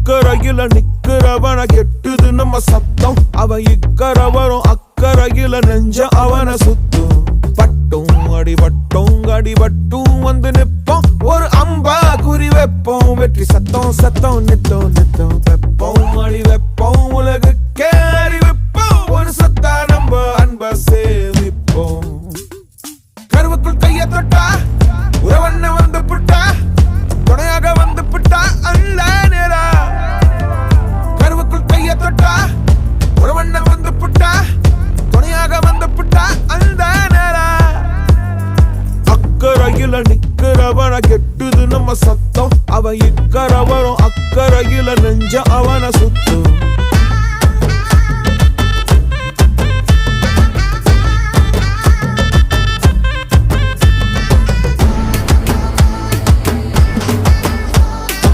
அக்கறையில நிக்கிறவன கெட்டுது நம்ம சத்தம். அவன் இக்கரை வரும் அக்கறையில நெஞ்ச அவன சுத்தும். பட்டும் அடிபட்டும் அடிபட்டும் வந்து நிப்போம். ஒரு அம்பா குறி வைப்போம். வெற்றி சத்தம் சத்தம் நித்தம் நித்தம் வெப்போம். அடி வைப்போம். உலகுக்கே அறிவிப்போம். ஒரு சத்தா நம்ம அன்ப சேமிப்போம். கருவுக்குள் கைய தொட்டா உறவண்ண வந்து புட்டா துணையாக வந்து புட்டா அல்ல நேரா. கருவுக்குள் கைய தொட்டா உறவண்ண வந்து புட்டா துணையாக வந்து புட்டா அந்த நேரா. அக்கறையில நிக்கிறவன கெட்டுது நம்ம சத்தம். அவன் இக்கரை வரும் அக்கறையில நெஞ்ச அவன சுத்தும்.